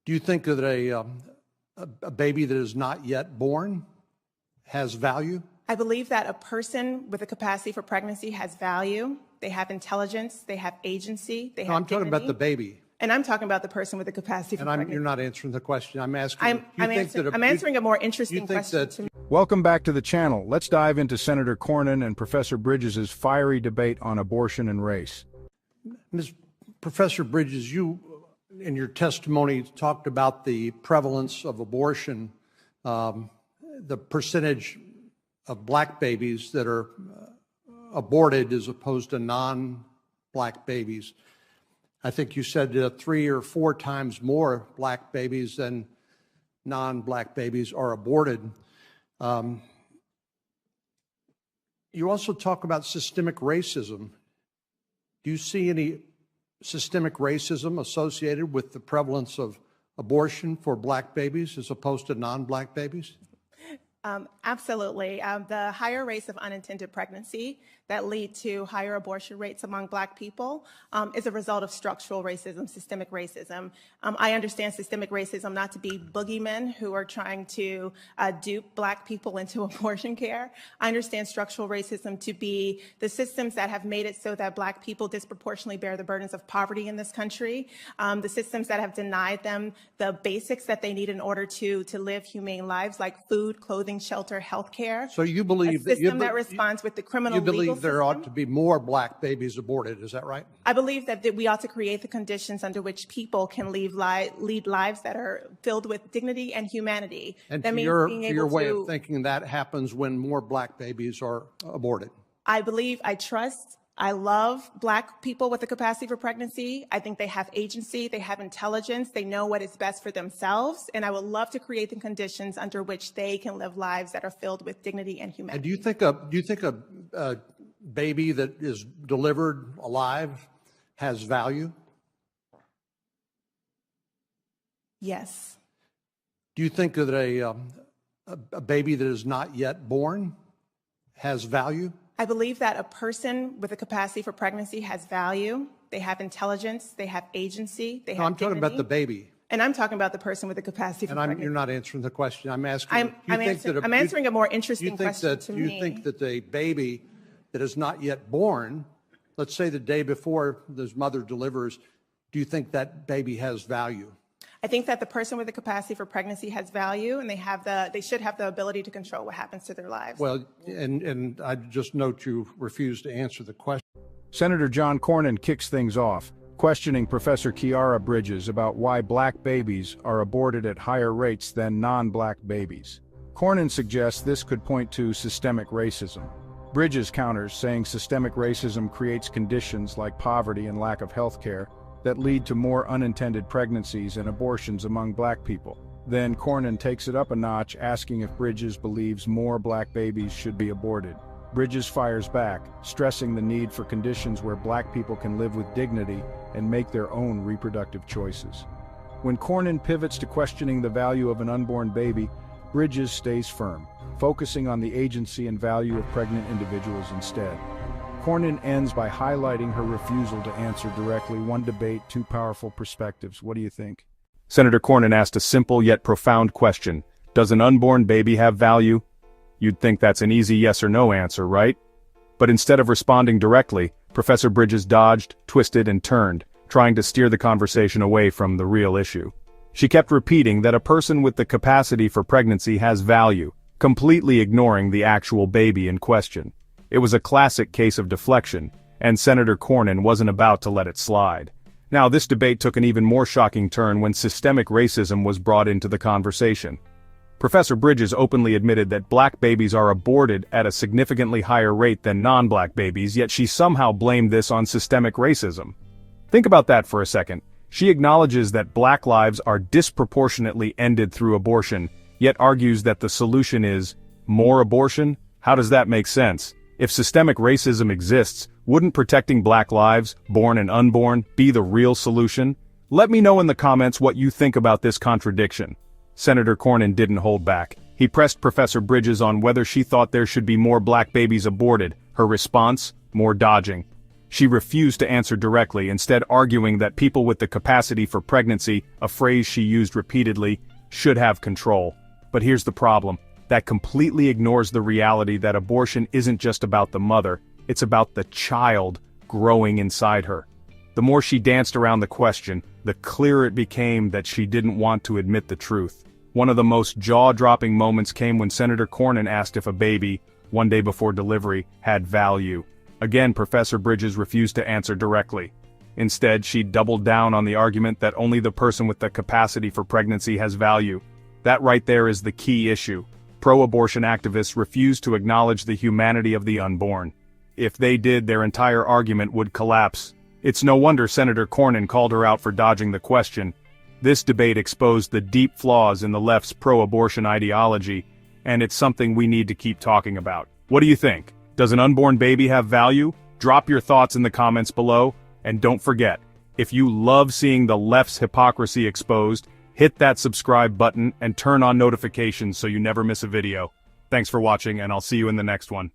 Do you think that a baby that is not yet born has value? I believe that a person with a capacity for pregnancy has value. They have intelligence. They have agency. They have No, I'm talking dignity. about the baby. And I'm talking about the person with the capacity for pregnancy. You're not answering the question. I'm asking. I'm answering a more interesting question to me. Welcome back to the channel. Let's dive into Senator Cornyn and Professor Bridges' fiery debate on abortion and race. Professor Bridges, you, in your testimony, talked about the prevalence of abortion, the percentage of black babies that are aborted as opposed to non-black babies. I think you said 3 or 4 times more black babies than non-black babies are aborted. You also talk about systemic racism. Do you see any systemic racism associated with the prevalence of abortion for black babies as opposed to non-black babies? Absolutely. The higher rates of unintended pregnancy that lead to higher abortion rates among black people is a result of structural racism, systemic racism. I understand systemic racism not to be boogeymen who are trying to dupe black people into abortion care. I understand structural racism to be the systems that have made it so that black people disproportionately bear the burdens of poverty in this country, the systems that have denied them the basics that they need in order to live humane lives like food, clothing, shelter, health care. So you believe a system that responds with the criminal legal system. There ought to be more black babies aborted, is that right? I believe that we ought to create the conditions under which people can lead lives that are filled with dignity and humanity. And that to means your, being to able your way to, of thinking, that happens when more black babies are aborted. I believe, I trust, I love black people with the capacity for pregnancy. I think they have agency, they have intelligence, they know what is best for themselves, and I would love to create the conditions under which they can live lives that are filled with dignity and humanity. And do you think a baby that is delivered alive has value? Yes. Do you think that a baby that is not yet born has value? I believe that a person with a capacity for pregnancy has value. They have intelligence. They have agency. They have I'm talking about the baby. And I'm talking about the person with the capacity for pregnancy. You're not answering the question. I'm asking. I'm answering a more interesting question to me. Do you think that a baby that is not yet born, let's say the day before this mother delivers, do you think that baby has value? I think that the person with the capacity for pregnancy has value, and they should have the ability to control what happens to their lives. Well, and I just note you refuse to answer the question. Senator John Cornyn kicks things off, questioning Professor Khiara Bridges about why black babies are aborted at higher rates than non-black babies. Cornyn suggests this could point to systemic racism. Bridges counters, saying systemic racism creates conditions like poverty and lack of health care that lead to more unintended pregnancies and abortions among black people. Then Cornyn takes it up a notch, asking if Bridges believes more black babies should be aborted. Bridges fires back, stressing the need for conditions where black people can live with dignity and make their own reproductive choices. When Cornyn pivots to questioning the value of an unborn baby, Bridges stays firm, focusing on the agency and value of pregnant individuals instead. Cornyn ends by highlighting her refusal to answer directly. One debate, 2 powerful perspectives. What do you think? Senator Cornyn asked a simple yet profound question. Does an unborn baby have value? You'd think that's an easy yes or no answer, right? But instead of responding directly, Professor Bridges dodged, twisted, and turned, trying to steer the conversation away from the real issue. She kept repeating that a person with the capacity for pregnancy has value, completely ignoring the actual baby in question. It was a classic case of deflection, and Senator Cornyn wasn't about to let it slide. Now, this debate took an even more shocking turn when systemic racism was brought into the conversation. Professor Bridges openly admitted that black babies are aborted at a significantly higher rate than non-black babies, yet she somehow blamed this on systemic racism. Think about that for a second. She acknowledges that black lives are disproportionately ended through abortion, yet argues that the solution is more abortion? How does that make sense? If systemic racism exists, wouldn't protecting black lives, born and unborn, be the real solution? Let me know in the comments what you think about this contradiction. Senator Cornyn didn't hold back. He pressed Professor Bridges on whether she thought there should be more black babies aborted. Her response? More dodging. She refused to answer directly, instead arguing that people with the capacity for pregnancy, a phrase she used repeatedly, should have control. But here's the problem. That completely ignores the reality that abortion isn't just about the mother, it's about the child growing inside her. The more she danced around the question, the clearer it became that she didn't want to admit the truth. One of the most jaw-dropping moments came when Senator Cornyn asked if a baby, one day before delivery, had value. Again, Professor Bridges refused to answer directly. Instead, she doubled down on the argument that only the person with the capacity for pregnancy has value. That right there is the key issue. Pro-abortion activists refuse to acknowledge the humanity of the unborn. If they did, their entire argument would collapse. It's no wonder Senator Cornyn called her out for dodging the question. This debate exposed the deep flaws in the left's pro-abortion ideology, and it's something we need to keep talking about. What do you think? Does an unborn baby have value? Drop your thoughts in the comments below, and don't forget, if you love seeing the left's hypocrisy exposed, hit that subscribe button and turn on notifications so you never miss a video. Thanks for watching, and I'll see you in the next one.